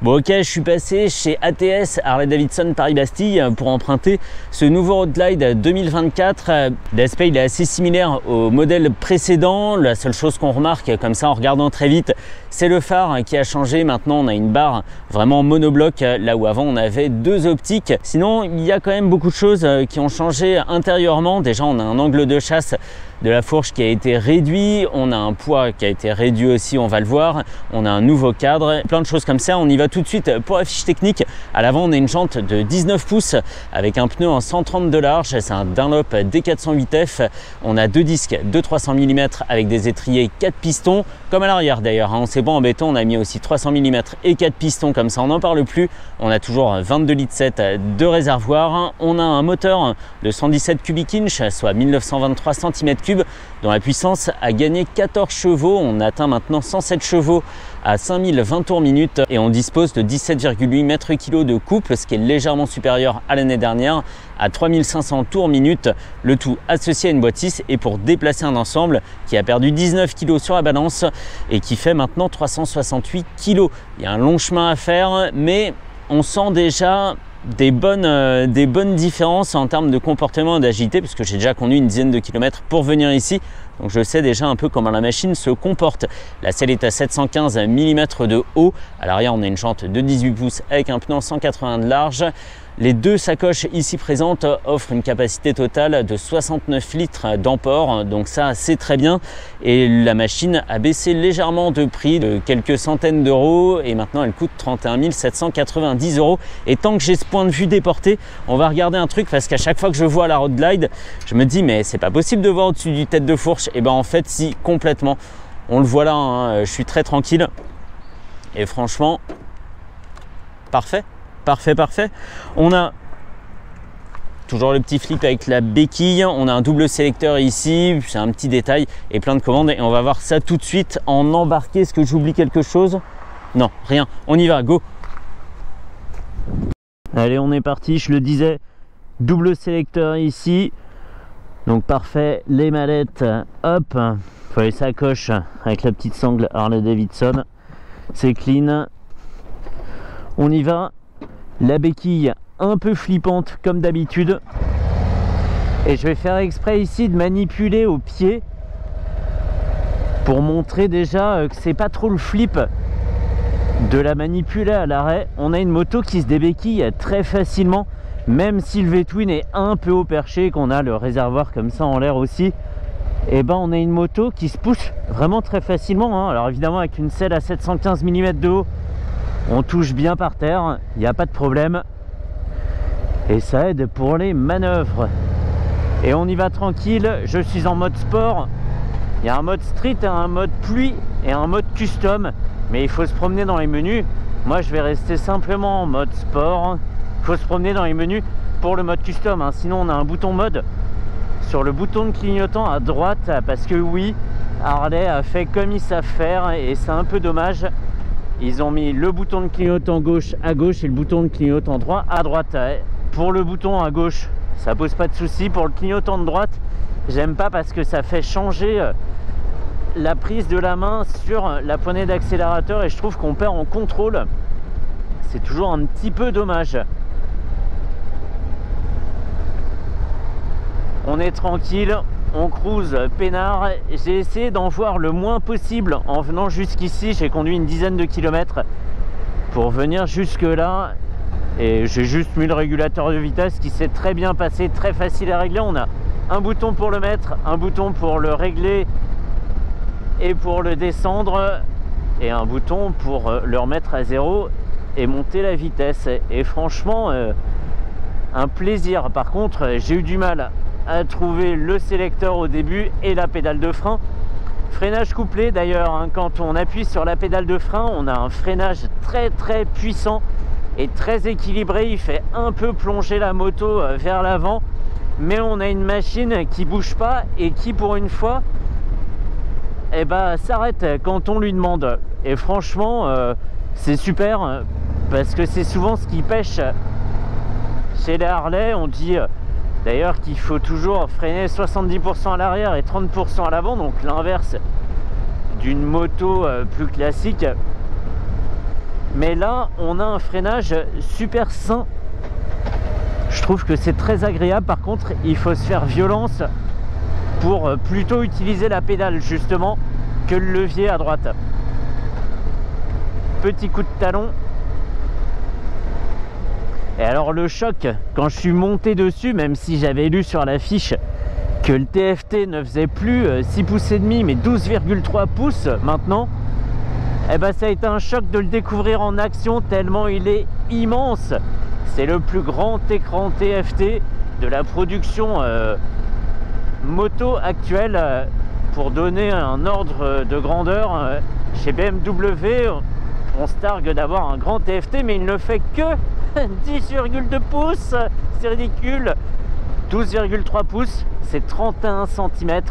Bon ok, je suis passé chez ATS, Harley-Davidson Paris-Bastille, pour emprunter ce nouveau Road Glide 2024. L'aspect il est assez similaire au modèle précédent. La seule chose qu'on remarque comme ça en regardant très vite, c'est le phare qui a changé. Maintenant on a une barre vraiment monobloc, là où avant on avait deux optiques. Sinon il y a quand même beaucoup de choses qui ont changé intérieurement. Déjà on a un angle de chasse de la fourche qui a été réduit, on a un poids qui a été réduit aussi, on va le voir, on a un nouveau cadre, plein de choses comme ça. On y va tout de suite pour la fiche technique. À l'avant on a une jante de 19 pouces avec un pneu en 130 de large, c'est un Dunlop D408F. On a deux disques de 300 mm avec des étriers 4 pistons, comme à l'arrière d'ailleurs, hein. On s'est pas embêté, on a mis aussi 300 mm et 4 pistons, comme ça on n'en parle plus. On a toujours 22,7 litres de réservoir. On a un moteur de 117 cubic inch, soit 1923 cm3, dont la puissance a gagné 14 chevaux. On atteint maintenant 107 chevaux à 5020 tours minute et on dispose de 17,8 mètres-kg de couple, ce qui est légèrement supérieur à l'année dernière, à 3500 tours minute, le tout associé à une boîte 6 et pour déplacer un ensemble qui a perdu 19 kg sur la balance et qui fait maintenant 368 kg. Il y a un long chemin à faire, mais on sent déjà des bonnes différences en termes de comportement et d'agilité, puisque j'ai déjà conduit une dizaine de kilomètres pour venir ici, donc je sais déjà un peu comment la machine se comporte. La selle est à 715 mm de haut, à l'arrière on a une jante de 18 pouces avec un pneu en 180 de large. Les deux sacoches ici présentes offrent une capacité totale de 69 litres d'emport, donc ça c'est très bien. Et la machine a baissé légèrement de prix de quelques centaines d'euros et maintenant elle coûte 31 790 euros. Et tant que j'ai ce point de vue déporté, on va regarder un truc, parce qu'à chaque fois que je vois la Road Glide, je me dis mais c'est pas possible de voir au-dessus du tête de fourche. Et ben en fait si, complètement. On le voit là, hein, je suis très tranquille et franchement parfait. Parfait. On a toujours le petit flip avec la béquille. On a un double sélecteur ici, c'est un petit détail et plein de commandes. Et on va voir ça tout de suite en embarqué. Est-ce que j'oublie quelque chose? Non, rien. On y va, go. Allez, on est parti. Je le disais, double sélecteur ici. Donc parfait. Les mallettes, hop. Faut les sacoches avec la petite sangle Harley-Davidson. C'est clean. On y va. La béquille un peu flippante comme d'habitude, et je vais faire exprès ici de manipuler au pied pour montrer déjà que c'est pas trop le flip de la manipuler à l'arrêt. On a une moto qui se débéquille très facilement, même si le V-twin est un peu haut perché, qu'on a le réservoir comme ça en l'air aussi. Et ben on a une moto qui se pousse vraiment très facilement, hein. Alors évidemment avec une selle à 715 mm de haut, on touche bien par terre, il n'y a pas de problème. Et ça aide pour les manœuvres. Et on y va tranquille, je suis en mode sport. Il y a un mode street, un mode pluie et un mode custom. Mais il faut se promener dans les menus. Moi je vais rester simplement en mode sport. Il faut se promener dans les menus pour le mode custom, hein. Sinon on a un bouton mode sur le bouton de clignotant à droite. Parce que oui, Harley a fait comme ils savent faire et c'est un peu dommage. Ils ont mis le bouton de clignotant gauche à gauche et le bouton de clignotant droit à droite. Pour le bouton à gauche, ça pose pas de souci. Pour le clignotant de droite, j'aime pas parce que ça fait changer la prise de la main sur la poignée d'accélérateur et je trouve qu'on perd en contrôle. C'est toujours un petit peu dommage. On est tranquille. On cruise peinard. J'ai essayé d'en voir le moins possible en venant jusqu'ici. J'ai conduit une dizaine de kilomètres pour venir jusque là et j'ai juste mis le régulateur de vitesse qui s'est très bien passé, très facile à régler. On a un bouton pour le mettre, un bouton pour le régler et pour le descendre, et un bouton pour le remettre à zéro et monter la vitesse. Et franchement un plaisir. Par contre j'ai eu du mal à trouver le sélecteur au début et la pédale de frein. Freinage couplé d'ailleurs, hein. Quand on appuie sur la pédale de frein, on a un freinage très puissant et très équilibré. Il fait un peu plonger la moto vers l'avant, mais on a une machine qui bouge pas et qui pour une fois s'arrête quand on lui demande. Et franchement c'est super, parce que c'est souvent ce qui pêche chez les Harley. On dit d'ailleurs qu'il faut toujours freiner 70% à l'arrière et 30% à l'avant, donc l'inverse d'une moto plus classique. mais là on a un freinage super sain. Je trouve que c'est très agréable. Par contre, il faut se faire violence pour plutôt utiliser la pédale justement que le levier à droite. Petit coup de talon. Et alors le choc, quand je suis monté dessus, même si j'avais lu sur la fiche que le TFT ne faisait plus 6 pouces et demi mais 12,3 pouces maintenant, eh ben ça a été un choc de le découvrir en action tellement il est immense. C'est le plus grand écran TFT de la production moto actuelle. Pour donner un ordre de grandeur, chez BMW, on se targue d'avoir un grand TFT, mais il ne fait que 10,2 pouces. C'est ridicule. 12,3 pouces, c'est 31 cm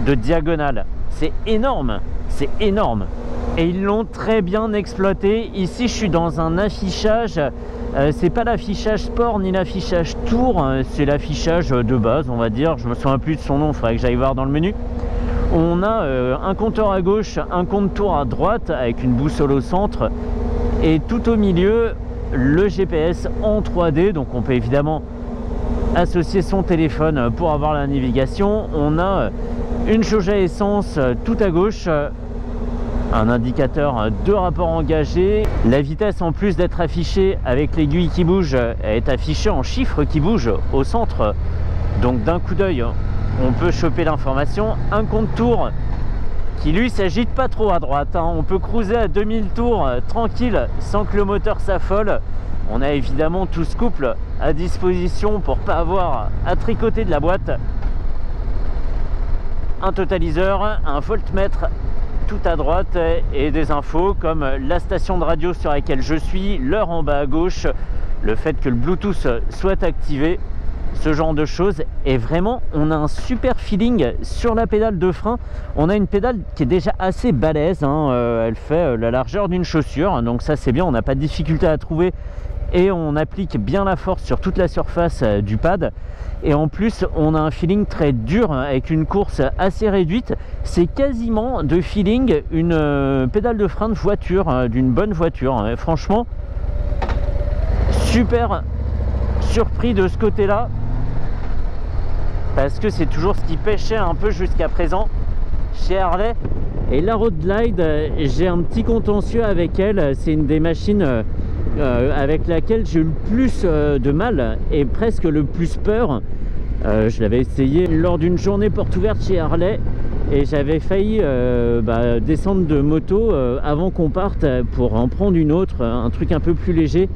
de diagonale. C'est énorme, c'est énorme. Et ils l'ont très bien exploité. Ici, je suis dans un affichage. C'est pas l'affichage sport ni l'affichage tour, c'est l'affichage de base, on va dire. Je me souviens plus de son nom, il faudrait que j'aille voir dans le menu. On a un compteur à gauche, un compte-tour à droite avec une boussole au centre. Et tout au milieu, le GPS en 3D. Donc on peut évidemment associer son téléphone pour avoir la navigation. On a une jauge à essence tout à gauche, un indicateur de rapport engagé. La vitesse, en plus d'être affichée avec l'aiguille qui bouge, est affichée en chiffres qui bougent au centre. Donc d'un coup d'œil, on peut choper l'information. Un compte-tour qui lui s'agite pas trop à droite, hein. On peut cruiser à 2000 tours tranquille sans que le moteur s'affole. On a évidemment tout ce couple à disposition pour pas avoir à tricoter de la boîte. Un totaliseur, un voltmètre tout à droite et des infos comme la station de radio sur laquelle je suis, l'heure en bas à gauche, le fait que le Bluetooth soit activé, ce genre de choses. Et vraiment, on a un super feeling sur la pédale de frein. On a une pédale qui est déjà assez balèze, hein. Elle fait la largeur d'une chaussure, donc ça c'est bien, on n'a pas de difficulté à trouver et on applique bien la force sur toute la surface du pad. Et en plus, on a un feeling très dur avec une course assez réduite. C'est quasiment de feeling une pédale de frein de voiture, d'une bonne voiture. Franchement, super surpris de ce côté-là, parce que c'est toujours ce qui pêchait un peu jusqu'à présent chez Harley. Et la Road Glide, j'ai un petit contentieux avec elle. C'est une des machines avec laquelle j'ai eu le plus de mal et presque le plus peur. Je l'avais essayé lors d'une journée porte ouverte chez Harley et j'avais failli descendre de moto avant qu'on parte pour en prendre une autre, un truc un peu plus léger.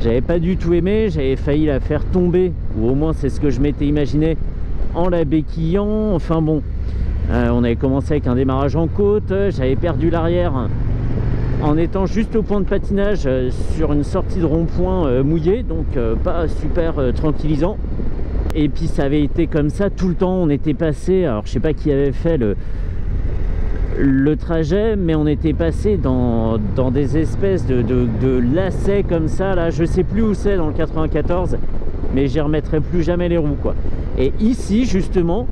J'avais pas du tout aimé, j'avais failli la faire tomber, ou au moins c'est ce que je m'étais imaginé, en la béquillant. Enfin bon, on avait commencé avec un démarrage en côte, j'avais perdu l'arrière en étant juste au point de patinage sur une sortie de rond-point mouillé, donc pas super tranquillisant. Et puis ça avait été comme ça tout le temps. On était passé, alors je sais pas qui avait fait le trajet, mais on était passé dans des espèces de lacets comme ça, là je sais plus où c'est dans le 94, mais j'y remettrai plus jamais les roues quoi. Et ici justement,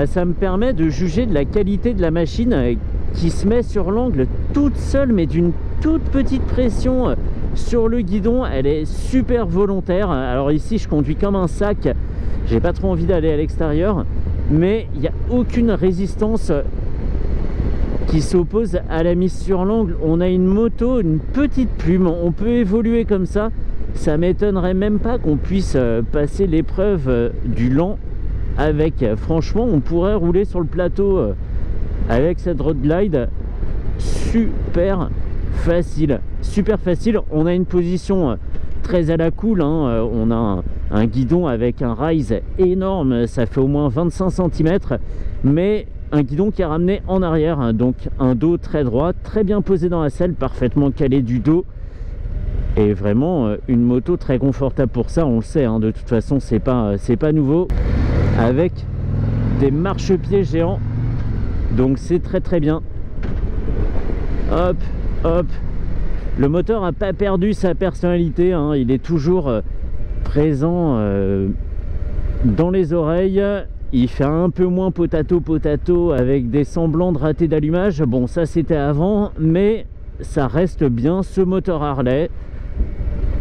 ça me permet de juger de la qualité de la machine qui se met sur l'angle toute seule, mais d'une toute petite pression sur le guidon. Elle est super volontaire. Alors ici je conduis comme un sac, j'ai pas trop envie d'aller à l'extérieur, mais il n'y a aucune résistance qui s'oppose à la mise sur l'angle. On a une moto, une petite plume, on peut évoluer comme ça. Ça m'étonnerait même pas qu'on puisse passer l'épreuve du lent avec. Franchement, on pourrait rouler sur le plateau avec cette Road Glide super facile, super facile. On a une position très à la cool, hein. On a un guidon avec un rise énorme, ça fait au moins 25 cm, mais un guidon qui est ramené en arrière, hein. Donc un dos très droit, très bien posé dans la selle, parfaitement calé du dos, et vraiment une moto très confortable pour ça. On le sait, hein, de toute façon c'est pas nouveau, avec des marchepieds géants, donc c'est très très bien. Hop hop, le moteur n'a pas perdu sa personnalité, hein. Il est toujours présent dans les oreilles. Il fait un peu moins potato avec des semblants de ratés d'allumage. Bon, ça c'était avant, mais ça reste bien ce moteur Harley.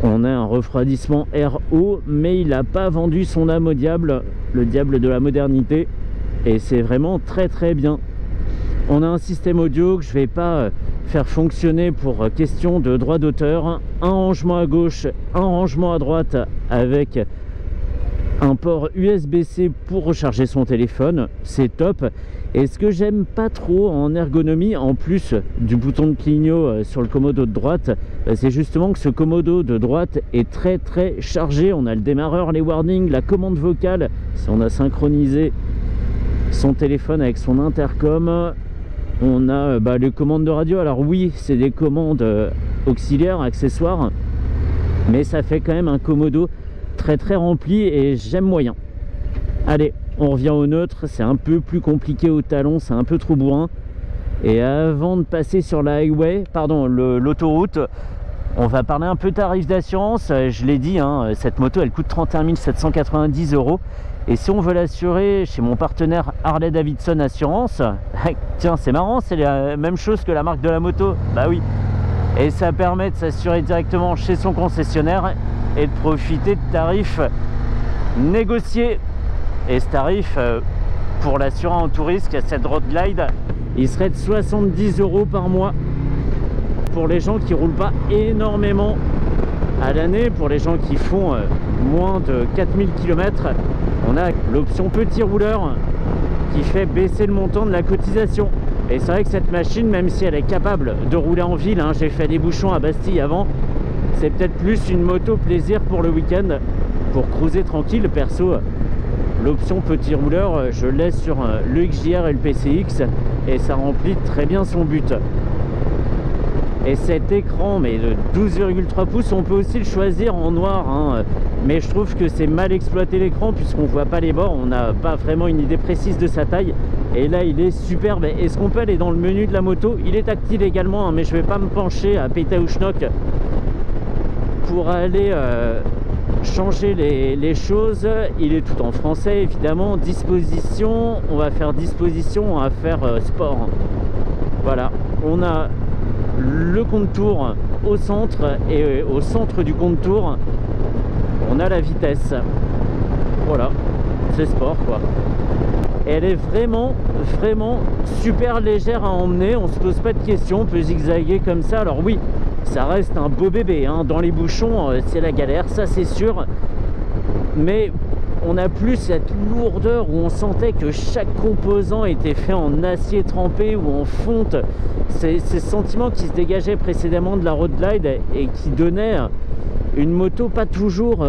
On a un refroidissement air haut, mais il n'a pas vendu son âme au diable, le diable de la modernité, et c'est vraiment très très bien. On a un système audio que je ne vais pas faire fonctionner pour question de droit d'auteur. Un rangement à gauche, un rangement à droite avec un port USB-C pour recharger son téléphone, c'est top. Et ce que j'aime pas trop en ergonomie, en plus du bouton de clignot sur le commodo de droite, c'est justement que ce commodo de droite est très très chargé. On a le démarreur, les warnings, la commande vocale, si on a synchronisé son téléphone avec son intercom. On a les commandes de radio. Alors oui, c'est des commandes auxiliaires, accessoires, mais ça fait quand même un commodo très très rempli et j'aime moyen. Allez, on revient au neutre, c'est un peu plus compliqué au talon, c'est un peu trop bourrin. Et avant de passer sur la highway, pardon, l'autoroute, on va parler un peu tarif d'assurance. Je l'ai dit, hein, cette moto elle coûte 31 790 €. Et si on veut l'assurer chez mon partenaire Harley Davidson Assurance, tiens c'est marrant, c'est la même chose que la marque de la moto, bah oui. Et ça permet de s'assurer directement chez son concessionnaire et de profiter de tarifs négociés. Et ce tarif, pour l'assurant en tout risque, cette Road Glide, il serait de 70 € par mois pour les gens qui roulent pas énormément à l'année. Pour les gens qui font moins de 4000 km, on a l'option petit rouleur qui fait baisser le montant de la cotisation. Et c'est vrai que cette machine, même si elle est capable de rouler en ville, hein, j'ai fait des bouchons à Bastille avant, c'est peut-être plus une moto plaisir pour le week-end, pour cruiser tranquille. Perso, l'option petit rouleur, je laisse sur le XJR et le PCX et ça remplit très bien son but. Et cet écran, mais de 12,3 pouces, on peut aussi le choisir en noir, hein, mais je trouve que c'est mal exploité l'écran puisqu'on voit pas les bords, on n'a pas vraiment une idée précise de sa taille. Et là il est superbe. Est-ce qu'on peut aller dans le menu de la moto? Il est tactile également, hein, mais je vais pas me pencher à péter ou schnock pour aller changer les choses. Il est tout en français évidemment. Disposition, on va faire disposition, on va faire sport. Voilà, on a le contour au centre et au centre du contour on a la vitesse. Voilà, c'est sport quoi. Et elle est vraiment super légère à emmener, on se pose pas de questions, on peut zigzaguer comme ça. Alors oui, ça reste un beau bébé, hein. Dans les bouchons c'est la galère, ça c'est sûr, mais on a plus cette lourdeur où on sentait que chaque composant était fait en acier trempé ou en fonte. C'est ce sentiment qui se dégageait précédemment de la Road Glide et qui donnait une moto pas toujours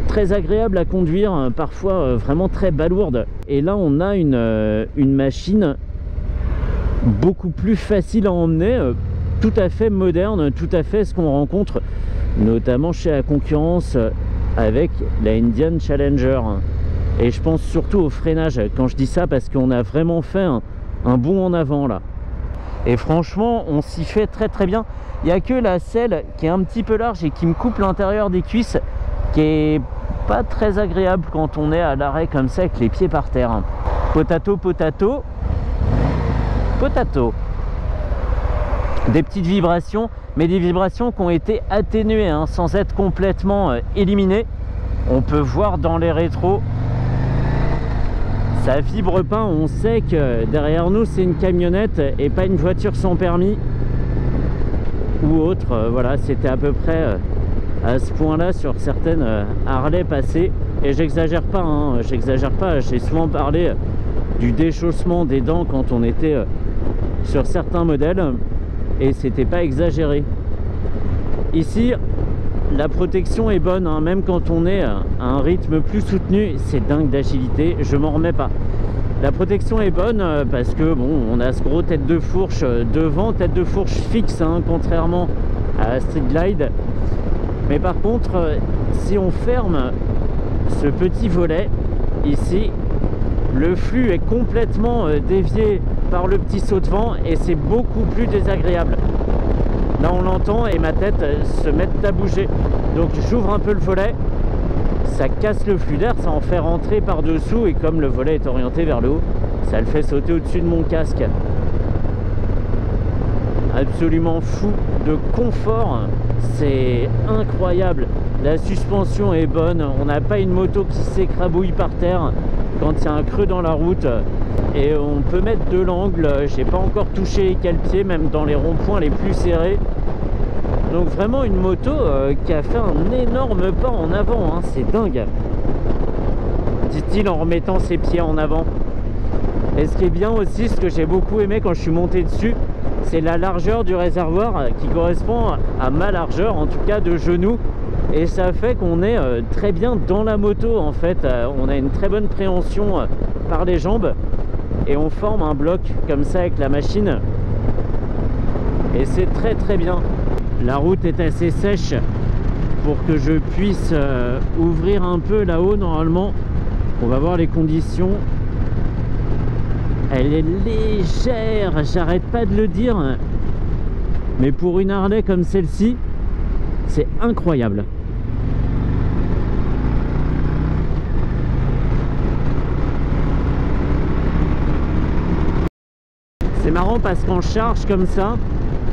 très agréable à conduire, parfois vraiment très balourde. Et là on a une machine beaucoup plus facile à emmener, tout à fait moderne, tout à fait ce qu'on rencontre notamment chez la concurrence avec la Indian Challenger. Et je pense surtout au freinage quand je dis ça, parce qu'on a vraiment fait un bond en avant là. Et franchement on s'y fait très très bien. Il n'y a que la selle qui est un petit peu large et qui me coupe l'intérieur des cuisses, qui est pas très agréable quand on est à l'arrêt comme ça avec les pieds par terre. Potato, potato, potato. Des petites vibrations, mais des vibrations qui ont été atténuées, hein, sans être complètement éliminées. On peut voir dans les rétros, ça vibre pas, on sait que derrière nous c'est une camionnette et pas une voiture sans permis ou autre. Voilà, c'était à peu près à ce point là sur certaines Harley passées. Et j'exagère pas, hein, j'exagère pas, j'ai souvent parlé du déchaussement des dents quand on était sur certains modèles et c'était pas exagéré. Ici la protection est bonne, hein, même quand on est à un rythme plus soutenu. C'est dingue d'agilité, je m'en remets pas. La protection est bonne parce que bon, on a ce gros tête de fourche devant, tête de fourche fixe, hein, contrairement à la Street Glide. Mais par contre, si on ferme ce petit volet ici, le flux est complètement dévié par le petit saut de vent et c'est beaucoup plus désagréable. Là on l'entend et ma tête se met à bouger. Donc j'ouvre un peu le volet, ça casse le flux d'air, ça en fait rentrer par dessous et comme le volet est orienté vers le haut, ça le fait sauter au-dessus de mon casque. absolument fou de confort, c'est incroyable. La suspension est bonne, on n'a pas une moto qui s'écrabouille par terre quand il y a un creux dans la route, et on peut mettre de l'angle. J'ai pas encore touché les cale-pieds, même dans les ronds-points les plus serrés. Donc vraiment une moto qui a fait un énorme pas en avant, hein, c'est dingue, dit-il en remettant ses pieds en avant. Et ce qui est bien aussi, ce que j'ai beaucoup aimé quand je suis monté dessus, c'est la largeur du réservoir qui correspond à ma largeur, en tout cas de genou. Et ça fait qu'on est très bien dans la moto en fait. On a une très bonne préhension par les jambes et on forme un bloc comme ça avec la machine. Et c'est très très bien. La route est assez sèche pour que je puisse ouvrir un peu là-haut normalement. On va voir les conditions. Elle est légère, j'arrête pas de le dire. Mais pour une Harley comme celle-ci, c'est incroyable. C'est marrant parce qu'en charge comme ça,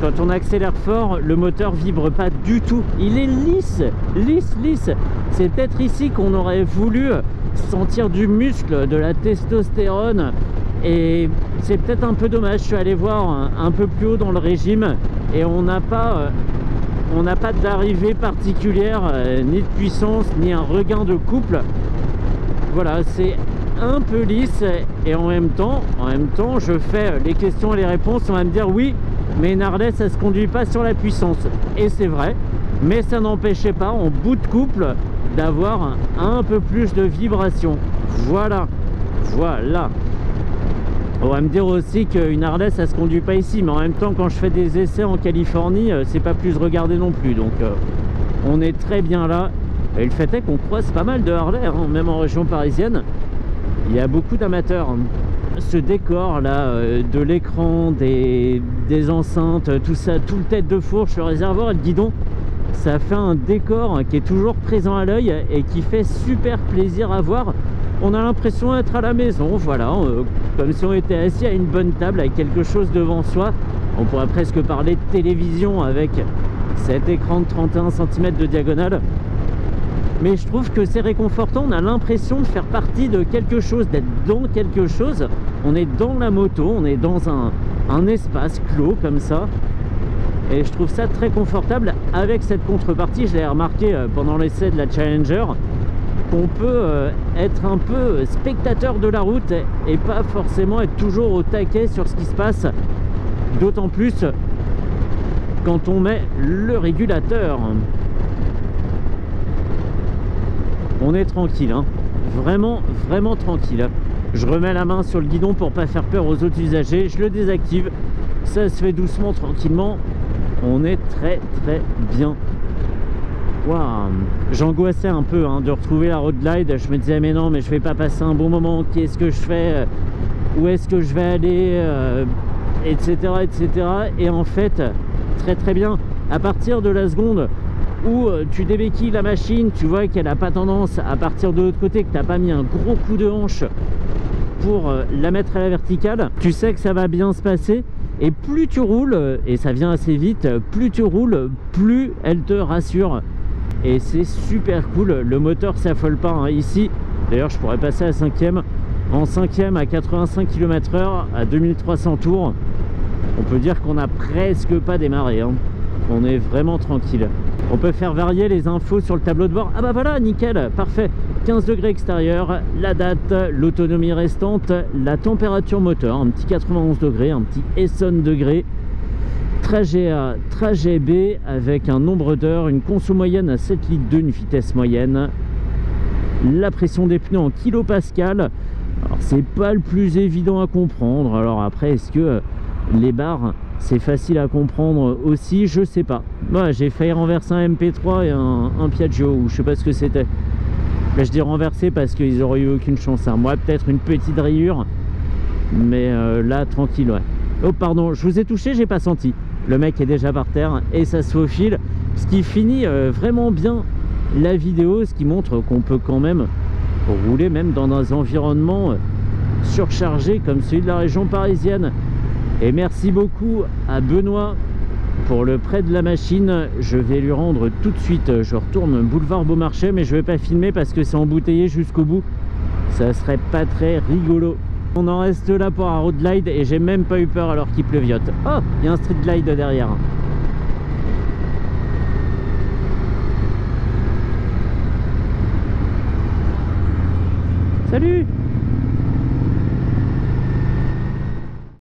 quand on accélère fort, le moteur vibre pas du tout. Il est lisse, lisse, lisse. C'est peut-être ici qu'on aurait voulu sentir du muscle, de la testostérone. Et c'est peut-être un peu dommage. Je suis allé voir un peu plus haut dans le régime et on n'a pas d'arrivée particulière, ni de puissance, ni un regain de couple. Voilà, c'est un peu lisse et en même temps, je fais les questions et les réponses. On va me dire oui, mais une Harley, ça se conduit pas sur la puissance. Et c'est vrai, mais ça n'empêchait pas, en bout de couple, d'avoir un peu plus de vibration. Voilà, voilà. On va me dire aussi qu'une Harley, ça se conduit pas ici, mais en même temps, quand je fais des essais en Californie, c'est pas plus regardé non plus. Donc, on est très bien là. Et le fait est qu'on croise pas mal de Harley, hein, même en région parisienne. Il y a beaucoup d'amateurs. Ce décor là, de l'écran, des enceintes, tout ça, tout le tête de fourche, le réservoir et le guidon, ça fait un décor qui est toujours présent à l'œil et qui fait super plaisir à voir. On a l'impression d'être à la maison, voilà, comme si on était assis à une bonne table avec quelque chose devant soi. On pourrait presque parler de télévision avec cet écran de 31 cm de diagonale. Mais je trouve que c'est réconfortant, on a l'impression de faire partie de quelque chose, d'être dans quelque chose. On est dans la moto, on est dans un espace clos comme ça. Et je trouve ça très confortable avec cette contrepartie. Je l'ai remarqué pendant l'essai de la Challenger, qu'on peut être un peu spectateur de la route et pas forcément être toujours au taquet sur ce qui se passe, d'autant plus quand on met le régulateur. On est tranquille, hein. Vraiment, vraiment tranquille. Je remets la main sur le guidon pour pas faire peur aux autres usagers, je le désactive, ça se fait doucement, tranquillement. On est très très bien. Waouh, j'angoissais un peu hein, de retrouver la road glide. Je me disais mais non, mais je vais pas passer un bon moment, qu'est-ce que je fais, où est-ce que je vais aller, etc etc. Et en fait très très bien. À partir de la seconde où tu débéquilles la machine, tu vois qu'elle n'a pas tendance à partir de l'autre côté, que tu n'as pas mis un gros coup de hanche pour la mettre à la verticale, tu sais que ça va bien se passer. Et plus tu roules, et ça vient assez vite, plus tu roules, plus elle te rassure. Et c'est super cool, le moteur s'affole pas hein. Ici, d'ailleurs je pourrais passer à 5e, en 5e à 85 km/h à 2300 tours. On peut dire qu'on n'a presque pas démarré hein. On est vraiment tranquille. On peut faire varier les infos sur le tableau de bord. Ah bah voilà, nickel, parfait. 15 degrés extérieur, la date, l'autonomie restante, la température moteur, un petit 91 degrés, un petit Essonne degrés. Trajet A, trajet B avec un nombre d'heures, une conso moyenne à 7 litres 2, une vitesse moyenne. La pression des pneus en kilopascal. Alors c'est pas le plus évident à comprendre. Alors après, est-ce que les barres c'est facile à comprendre aussi? Je sais pas. Moi j'ai failli renverser un MP3 et un Piaggio, ou je sais pas ce que c'était. Là je dis renverser parce qu'ils auraient eu aucune chance. Hein. Moi peut-être une petite rayure, mais là tranquille, ouais. Oh pardon, je vous ai touché, j'ai pas senti. Le mec est déjà par terre et ça se faufile, ce qui finit vraiment bien la vidéo, ce qui montre qu'on peut quand même rouler même dans un environnement surchargé comme celui de la région parisienne. Et merci beaucoup à Benoît pour le prêt de la machine, je vais lui rendre tout de suite. Je retourne boulevard Beaumarchais, mais je vais pas filmer parce que c'est embouteillé jusqu'au bout. Ça serait pas très rigolo. On en reste là pour un road glide et j'ai même pas eu peur alors qu'il pleuviote. Oh, il y a un street glide derrière. Salut!